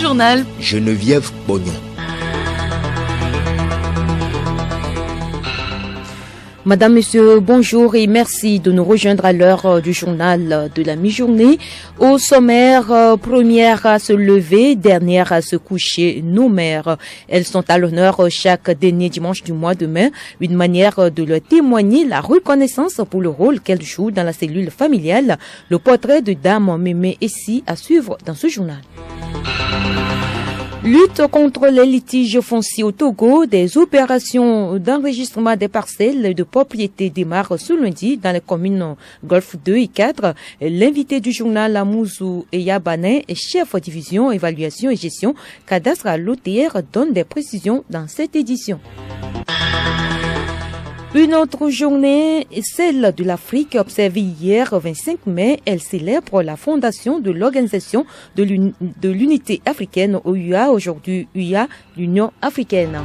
journal. Geneviève Pognon. Madame, Monsieur, bonjour et merci de nous rejoindre à l'heure du journal de la mi-journée. Au sommaire, première à se lever, dernière à se coucher, nos mères. Elles sont à l'honneur chaque dernier dimanche du mois de mai, une manière de leur témoigner la reconnaissance pour le rôle qu'elles jouent dans la cellule familiale. Le portrait de Dame Mémé Essi à suivre dans ce journal. Lutte contre les litiges fonciers au Togo, des opérations d'enregistrement des parcelles de propriété démarrent ce lundi dans les communes Golfe 2 et 4. L'invité du journal Amouzou Eyabané, chef division évaluation et gestion cadastre à l'OTR, donne des précisions dans cette édition. Une autre journée, celle de l'Afrique, observée hier 25 mai. Elle célèbre la fondation de l'Organisation de l'Unité africaine OUA, aujourd'hui UA, l'Union africaine.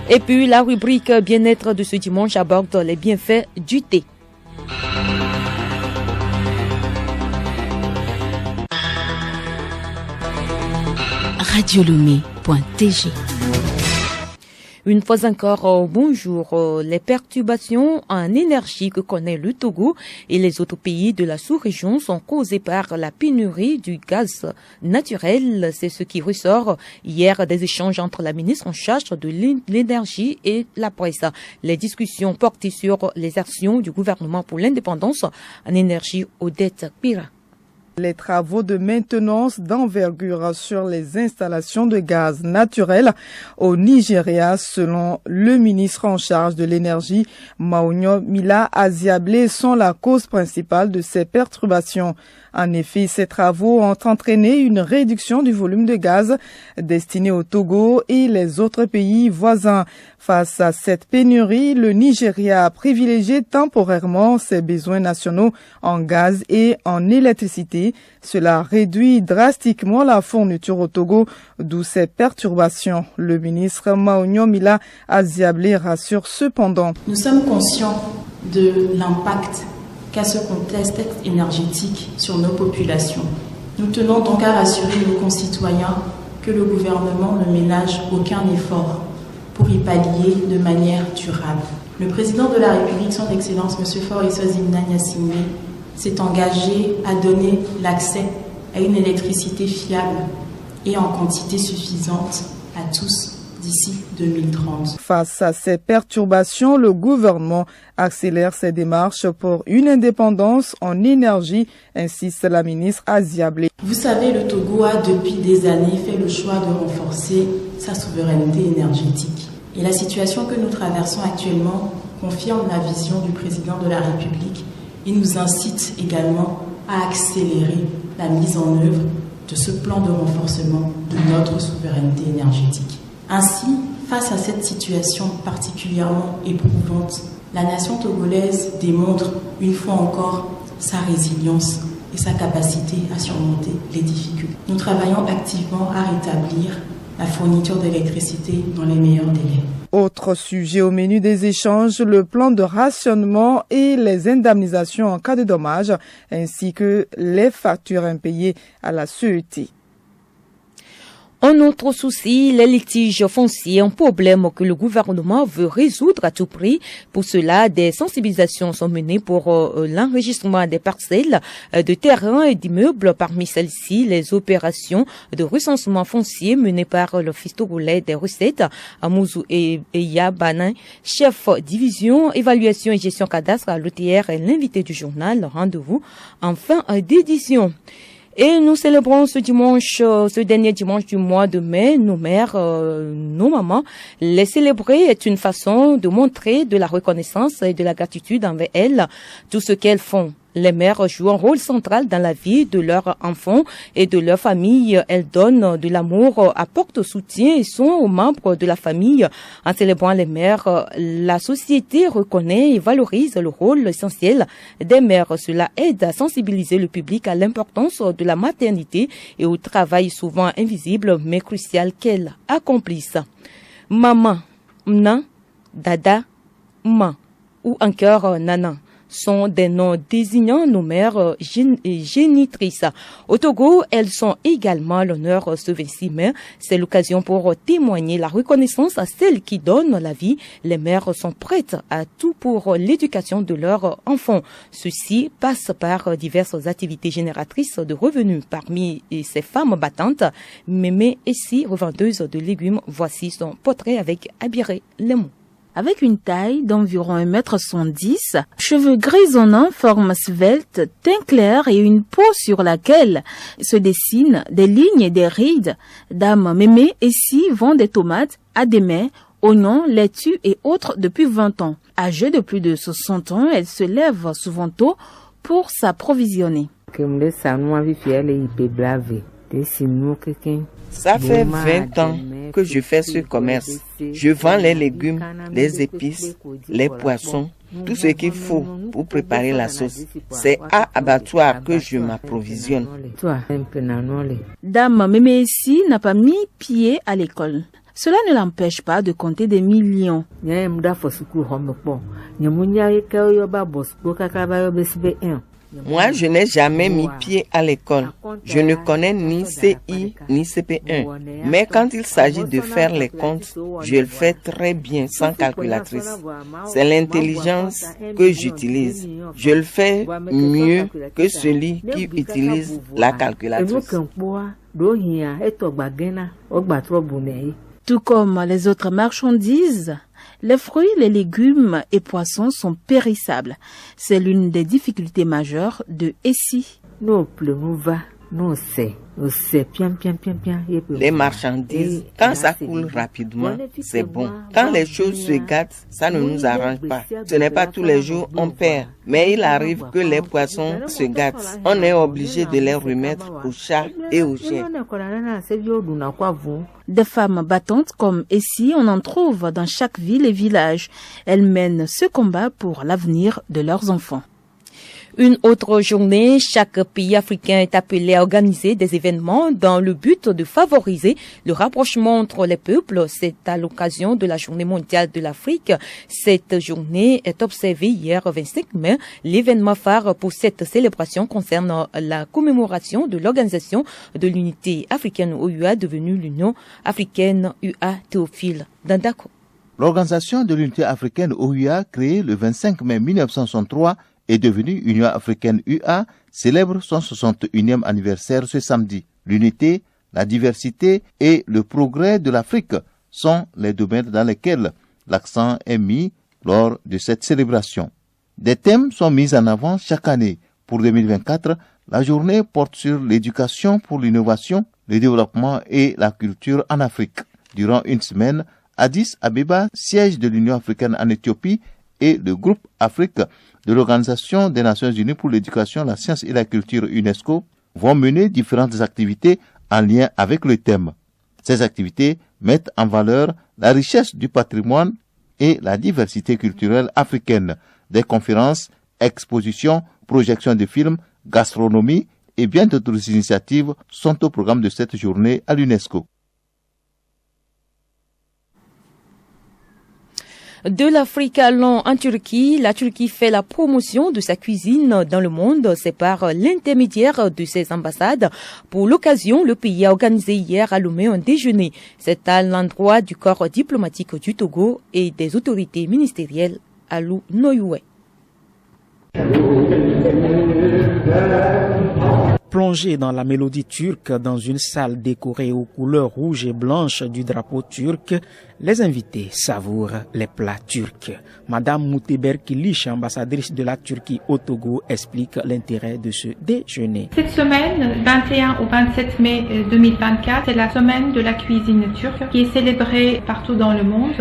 Et puis la rubrique bien-être de ce dimanche aborde les bienfaits du thé. Radiolomé.tg. Une fois encore, bonjour. Les perturbations en énergie que connaît le Togo et les autres pays de la sous-région sont causées par la pénurie du gaz naturel. C'est ce qui ressort hier des échanges entre la ministre en charge de l'énergie et la presse. Les discussions portaient sur les actions du gouvernement pour l'indépendance en énergie Odette Pira. Les travaux de maintenance d'envergure sur les installations de gaz naturel au Nigeria, selon le ministre en charge de l'énergie, Maunyo Mila Aziablé, sont la cause principale de ces perturbations. En effet, ces travaux ont entraîné une réduction du volume de gaz destiné au Togo et les autres pays voisins. Face à cette pénurie, le Nigeria a privilégié temporairement ses besoins nationaux en gaz et en électricité. Cela réduit drastiquement la fourniture au Togo, d'où ces perturbations. Le ministre Maunyo Mila Aziablé rassure cependant. Nous sommes conscients de l'impact qu'a ce contexte énergétique sur nos populations. Nous tenons donc à rassurer nos concitoyens que le gouvernement ne ménage aucun effort pour y pallier de manière durable. Le président de la République, son Excellence M. Faure Zimna Yassine, s'est engagé à donner l'accès à une électricité fiable et en quantité suffisante à tous d'ici 2030. Face à ces perturbations, le gouvernement accélère ses démarches pour une indépendance en énergie, insiste la ministre Aziablé. Vous savez, le Togo a depuis des années fait le choix de renforcer sa souveraineté énergétique. Et la situation que nous traversons actuellement confirme la vision du président de la République et nous incite également à accélérer la mise en œuvre de ce plan de renforcement de notre souveraineté énergétique. Ainsi, face à cette situation particulièrement éprouvante, la nation togolaise démontre une fois encore sa résilience et sa capacité à surmonter les difficultés. Nous travaillons activement à rétablir la fourniture d'électricité dans les meilleurs délais. Autre sujet au menu des échanges, le plan de rationnement et les indemnisations en cas de dommages, ainsi que les factures impayées à la CET. Un autre souci, les litiges fonciers, un problème que le gouvernement veut résoudre à tout prix. Pour cela, des sensibilisations sont menées pour l'enregistrement des parcelles de terrains et d'immeubles. Parmi celles-ci, les opérations de recensement foncier menées par l'Office togolais des recettes, Amouzou Eyabané, chef division évaluation et gestion cadastre à l'OTR, est l'invité du journal. Rendez-vous en fin d'édition. Et nous célébrons ce dernier dimanche du mois de mai, nos mères, nos mamans. Les célébrer est une façon de montrer de la reconnaissance et de la gratitude envers elles, tout ce qu'elles font. Les mères jouent un rôle central dans la vie de leurs enfants et de leur famille. Elles donnent de l'amour, apportent soutien et sont aux membres de la famille. En célébrant les mères, la société reconnaît et valorise le rôle essentiel des mères. Cela aide à sensibiliser le public à l'importance de la maternité et au travail souvent invisible mais crucial qu'elles accomplissent. Maman, nan, dada, ma ou encore nana sont des noms désignant nos mères génitrices. Au Togo, elles sont également l'honneur ce 26 mai. C'est l'occasion pour témoigner la reconnaissance à celles qui donnent la vie. Les mères sont prêtes à tout pour l'éducation de leurs enfants. Ceci passe par diverses activités génératrices de revenus. Parmi ces femmes battantes, Mémé Essi, revendeuse de légumes, voici son portrait avec Abiré Lemon. Avec une taille d'environ 1,70 m, cheveux grisonnants, forme svelte, teint clair et une peau sur laquelle se dessinent des lignes et des rides, Dame Mémé Essi vend des tomates, adémais, oignons, laitues et autres depuis 20 ans. Âgée de plus de 60 ans, elle se lève souvent tôt pour s'approvisionner. Ça fait 20 ans que je fais ce commerce. Je vends les légumes, les épices, les poissons, tout ce qu'il faut pour préparer la sauce. C'est à abattoir que je m'approvisionne. Dame Mémé Essi n'a pas mis pied à l'école. Cela ne l'empêche pas de compter des millions. Moi, je n'ai jamais mis pied à l'école. Je ne connais ni CI ni CP1. Mais quand il s'agit de faire les comptes, je le fais très bien sans calculatrice. C'est l'intelligence que j'utilise. Je le fais mieux que celui qui utilise la calculatrice. Tout comme les autres marchandises, les fruits, les légumes et poissons sont périssables. C'est l'une des difficultés majeures de Essi. Les marchandises, quand ça coule rapidement, c'est bon. Quand les choses se gâtent, ça ne nous arrange pas. Ce n'est pas tous les jours on perd. Mais il arrive que les poissons se gâtent. On est obligé de les remettre aux chats et aux chiens. Des femmes battantes comme Essi, on en trouve dans chaque ville et village. Elles mènent ce combat pour l'avenir de leurs enfants. Une autre journée, chaque pays africain est appelé à organiser des événements dans le but de favoriser le rapprochement entre les peuples. C'est à l'occasion de la Journée mondiale de l'Afrique. Cette journée est observée hier 25 mai. L'événement phare pour cette célébration concerne la commémoration de l'Organisation de l'Unité africaine OUA devenue l'Union africaine UA Théophile Dandako. L'Organisation de l'Unité africaine OUA, créée le 25 mai 1963, est devenue Union africaine UA, célèbre son 61e anniversaire ce samedi. L'unité, la diversité et le progrès de l'Afrique sont les domaines dans lesquels l'accent est mis lors de cette célébration. Des thèmes sont mis en avant chaque année. Pour 2024, la journée porte sur l'éducation pour l'innovation, le développement et la culture en Afrique. Durant une semaine, Addis Abeba, siège de l'Union africaine en Éthiopie, et le groupe Afrique de l'Organisation des Nations Unies pour l'éducation, la science et la culture UNESCO vont mener différentes activités en lien avec le thème. Ces activités mettent en valeur la richesse du patrimoine et la diversité culturelle africaine. Des conférences, expositions, projections de films, gastronomie et bien d'autres initiatives sont au programme de cette journée à l'UNESCO. De l'Afrique allons en Turquie. La Turquie fait la promotion de sa cuisine dans le monde. C'est par l'intermédiaire de ses ambassades. Pour l'occasion, le pays a organisé hier à Lomé un déjeuner. C'est à l'endroit du corps diplomatique du Togo et des autorités ministérielles à Noyoué. Plongé dans la mélodie turque dans une salle décorée aux couleurs rouges et blanches du drapeau turc, les invités savourent les plats turcs. Madame Mouteber Kilic, ambassadrice de la Turquie au Togo, explique l'intérêt de ce déjeuner. Cette semaine, 21 au 27 mai 2024, c'est la semaine de la cuisine turque qui est célébrée partout dans le monde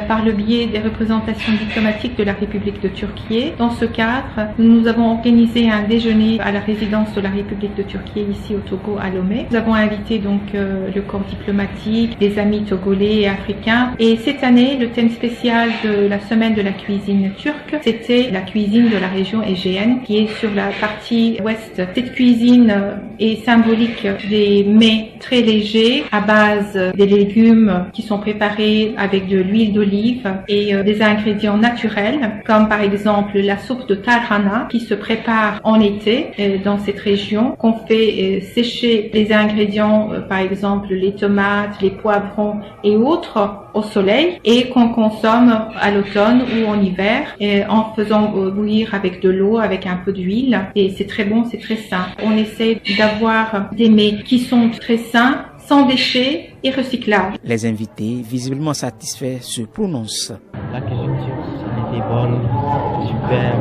par le biais des représentations diplomatiques de la République de Turquie. Dans ce cadre, nous avons organisé un déjeuner à la résidence de la République de de Turquie ici au Togo à Lomé. Nous avons invité donc le corps diplomatique, des amis togolais et africains. Et cette année, le thème spécial de la semaine de la cuisine turque, c'était la cuisine de la région égéenne qui est sur la partie ouest. Cette cuisine est symbolique des mets très légers à base des légumes qui sont préparés avec de l'huile d'olive et des ingrédients naturels comme par exemple la soupe de tarhana qui se prépare en été dans cette région, qu'on fait sécher les ingrédients, par exemple les tomates, les poivrons et autres au soleil et qu'on consomme à l'automne ou en hiver en faisant bouillir avec de l'eau, avec un peu d'huile et c'est très bon, c'est très sain. On essaie d'avoir des mets qui sont très sains, sans déchets et recyclables. Les invités, visiblement satisfaits, se prononcent. La cuisine turque était bonne, super.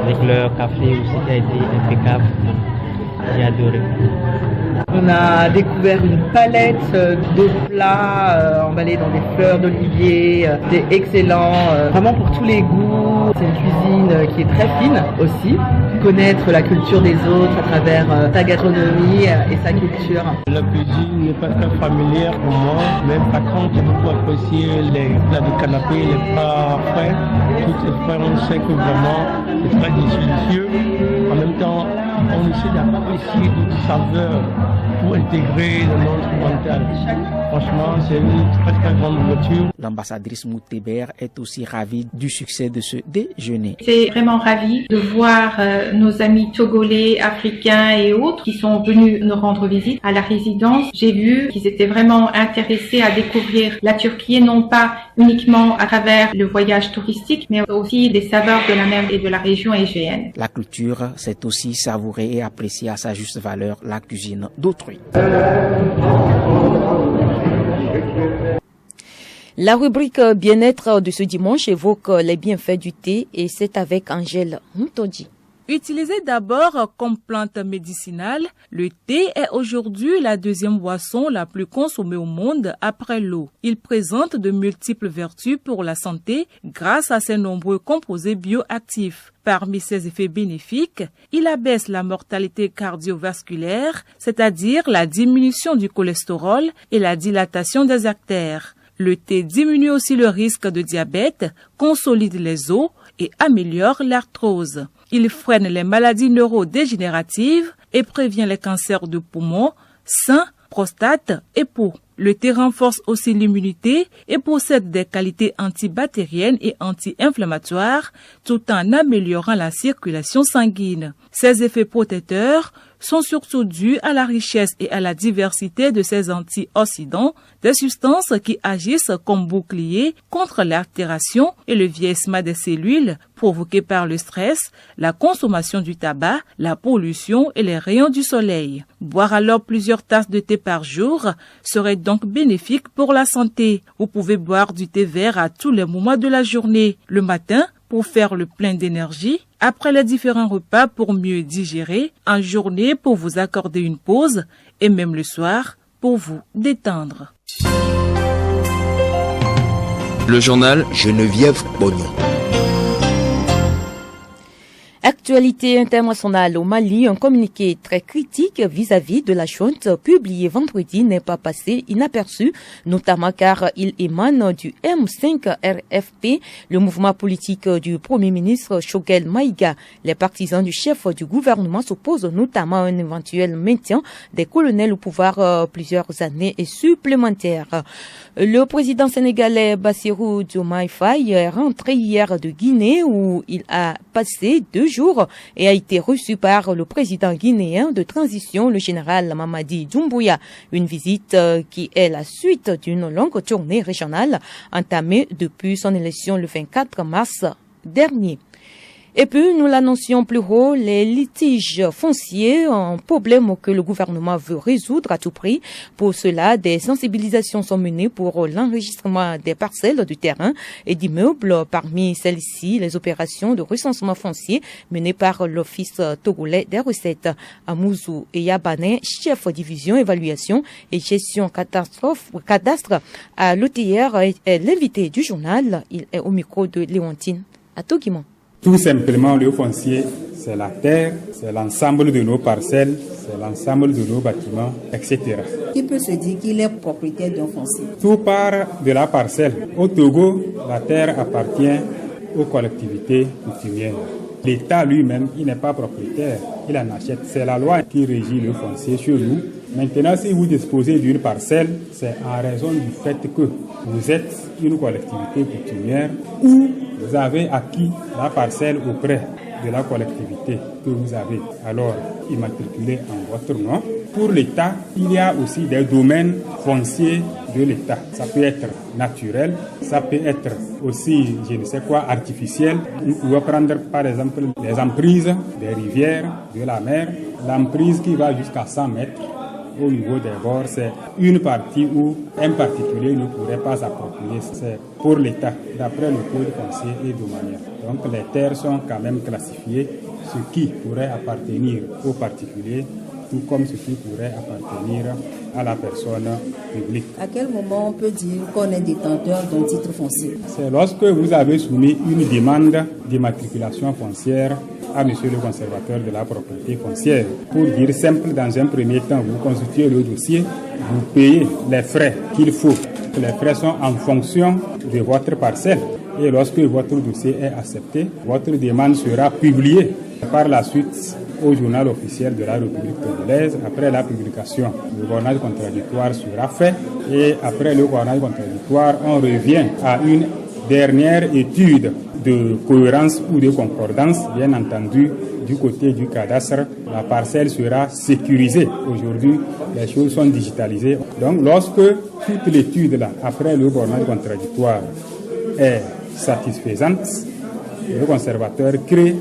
Avec leur café aussi qui a été impeccable. J'ai adoré. On a découvert une palette de plats emballés dans des fleurs d'olivier. C'était excellent, vraiment pour tous les goûts. C'est une cuisine qui est très fine aussi. Connaître la culture des autres à travers sa gastronomie et sa culture. La cuisine n'est pas très familière pour moi, mais par contre j'ai beaucoup apprécié les plats de canapé, les plats frais. Tous ces frais, on sait que vraiment c'est très délicieux. En même temps, on essaie d'apprécier d'autres saveurs pour intégrer le monde occidental. Franchement, c'est une très très grande ouverture. L'ambassadrice Mouteber est aussi ravie du succès de ce déjeuner. C'est vraiment ravi de voir nos amis togolais, africains et autres qui sont venus nous rendre visite à la résidence. J'ai vu qu'ils étaient vraiment intéressés à découvrir la Turquie, non pas uniquement à travers le voyage touristique, mais aussi des saveurs de la mer et de la région égéenne. La culture, c'est aussi savourer et apprécier à sa juste valeur la cuisine d'autrui. La rubrique bien-être de ce dimanche évoque les bienfaits du thé et c'est avec Angèle Moutondi. Utilisé d'abord comme plante médicinale, le thé est aujourd'hui la deuxième boisson la plus consommée au monde après l'eau. Il présente de multiples vertus pour la santé grâce à ses nombreux composés bioactifs. Parmi ses effets bénéfiques, il abaisse la mortalité cardiovasculaire, c'est-à-dire la diminution du cholestérol et la dilatation des artères. Le thé diminue aussi le risque de diabète, consolide les os et améliore l'arthrose. Il freine les maladies neurodégénératives et prévient les cancers de poumons, sein, prostate et peau. Le thé renforce aussi l'immunité et possède des qualités antibactériennes et anti-inflammatoires tout en améliorant la circulation sanguine. Ses effets protecteurs sont surtout dus à la richesse et à la diversité de ces antioxydants, des substances qui agissent comme bouclier contre l'altération et le vieillissement des cellules provoquées par le stress, la consommation du tabac, la pollution et les rayons du soleil. Boire alors plusieurs tasses de thé par jour serait donc bénéfique pour la santé. Vous pouvez boire du thé vert à tous les moments de la journée, le matin pour faire le plein d'énergie, après les différents repas pour mieux digérer, en journée pour vous accorder une pause et même le soir pour vous détendre. Le journal Geneviève Bognon. Actualité internationale au Mali, un communiqué très critique vis-à-vis de la junte publié vendredi n'est pas passé inaperçu, notamment car il émane du M5 RFP, le mouvement politique du Premier ministre Choguel Maïga. Les partisans du chef du gouvernement s'opposent notamment à un éventuel maintien des colonels au pouvoir plusieurs années supplémentaires. Le président sénégalais Bassirou Diomaye Faye est rentré hier de Guinée où il a passé 2 jours et a été reçu par le président guinéen de transition, le général Mamadi Doumbouya. Une visite qui est la suite d'une longue tournée régionale entamée depuis son élection le 24 mars dernier. Et puis, nous l'annoncions plus haut, les litiges fonciers, un problème que le gouvernement veut résoudre à tout prix. Pour cela, des sensibilisations sont menées pour l'enregistrement des parcelles du terrain et d'immeubles. Parmi celles-ci, les opérations de recensement foncier menées par l'Office togolais des recettes. Amouzou et Yabané, chef division évaluation et gestion cadastre à l'OTR, est l'invité du journal. Il est au micro de Léontine à Toguimon. Tout simplement, le foncier, c'est la terre, c'est l'ensemble de nos parcelles, c'est l'ensemble de nos bâtiments, etc. Qui peut se dire qu'il est propriétaire d'un foncier? Tout part de la parcelle. Au Togo, la terre appartient aux collectivités coutumières. L'État lui-même, il n'est pas propriétaire, il en achète. C'est la loi qui régit le foncier chez nous. Maintenant, si vous disposez d'une parcelle, c'est en raison du fait que vous êtes une collectivité coutumière ou vous avez acquis la parcelle auprès de la collectivité que vous avez alors immatriculée en votre nom. Pour l'État, il y a aussi des domaines fonciers de l'État. Ça peut être naturel, ça peut être aussi, je ne sais quoi, artificiel. Nous pouvons prendre par exemple les emprises des rivières, de la mer. L'emprise qui va jusqu'à 100 mètres au niveau des bords, c'est une partie où un particulier ne pourrait pas s'approprier. C'est pour l'État, d'après le code foncier et domanial. Donc les terres sont quand même classifiées, ce qui pourrait appartenir aux particuliers, tout comme ce qui pourrait appartenir à la personne publique. À quel moment on peut dire qu'on est détenteur d'un titre foncier? C'est lorsque vous avez soumis une demande d'immatriculation foncière à monsieur le conservateur de la propriété foncière. Pour dire simple, dans un premier temps, vous constituez le dossier, vous payez les frais qu'il faut. Les frais sont en fonction de votre parcelle. Et lorsque votre dossier est accepté, votre demande sera publiée par la suite au journal officiel de la République togolaise. Après la publication, le bornage contradictoire sera fait. Et après le bornage contradictoire, on revient à une dernière étude de cohérence ou de concordance. Bien entendu, du côté du cadastre, la parcelle sera sécurisée. Aujourd'hui, les choses sont digitalisées. Donc, lorsque toute l'étude là, après le bornage contradictoire est satisfaisante, le conservateur crée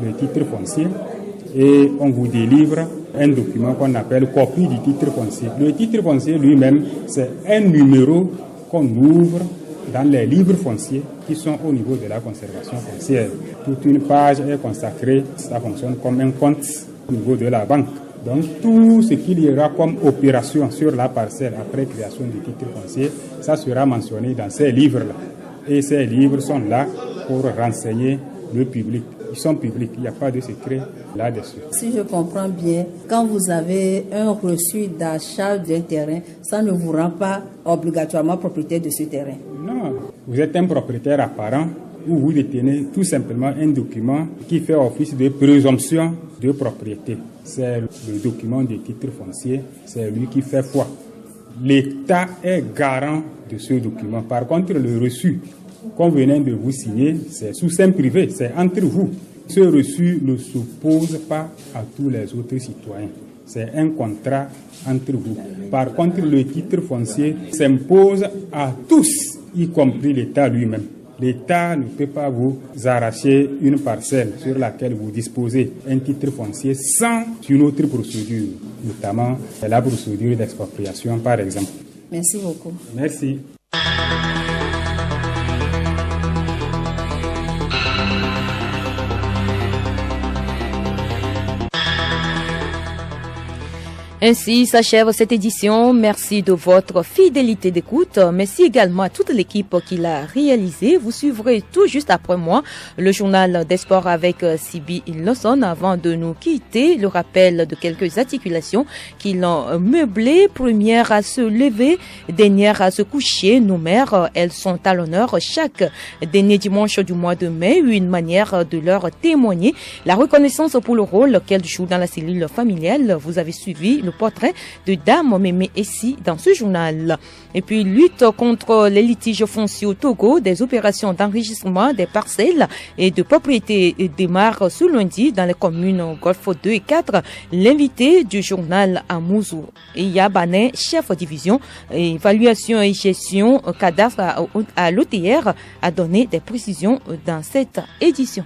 le titre foncier et on vous délivre un document qu'on appelle copie du titre foncier. Le titre foncier lui-même, c'est un numéro qu'on ouvre dans les livres fonciers qui sont au niveau de la conservation foncière. Toute une page est consacrée, ça fonctionne comme un compte au niveau de la banque. Donc tout ce qu'il y aura comme opération sur la parcelle après création du titre foncier, ça sera mentionné dans ces livres-là. Et ces livres sont là pour renseigner le public. Ils sont publics, il n'y a pas de secret là-dessus. Si je comprends bien, quand vous avez un reçu d'achat d'un terrain, ça ne vous rend pas obligatoirement propriétaire de ce terrain? Non, vous êtes un propriétaire apparent où vous détenez tout simplement un document qui fait office de présomption de propriété. C'est le document des titres fonciers, c'est lui qui fait foi. L'État est garant de ce document. Par contre, le reçu qu'on venait de vous signer, c'est sous seing privé, c'est entre vous. Ce reçu ne s'oppose pas à tous les autres citoyens. C'est un contrat entre vous. Par contre, le titre foncier s'impose à tous, y compris l'État lui-même. L'État ne peut pas vous arracher une parcelle sur laquelle vous disposez un titre foncier sans une autre procédure, notamment la procédure d'expropriation, par exemple. Merci beaucoup. Merci. Ainsi s'achève cette édition. Merci de votre fidélité d'écoute. Merci également à toute l'équipe qui l'a réalisé. Vous suivrez tout juste après moi le journal des sports avec Sibi Lawson. Avant de nous quitter, le rappel de quelques articulations qui l'ont meublé. Première à se lever, dernière à se coucher. Nos mères, elles sont à l'honneur chaque dernier dimanche du mois de mai. Une manière de leur témoigner la reconnaissance pour le rôle qu'elles jouent dans la cellule familiale. Vous avez suivi le portrait de Dame Mémé Essi dans ce journal. Et puis, lutte contre les litiges fonciers au Togo, des opérations d'enregistrement des parcelles et de propriété démarrent ce lundi dans les communes Golfe 2 et 4. L'invité du journal Amouzou Yabane, chef division évaluation et gestion cadastre à l'OTR, a donné des précisions dans cette édition.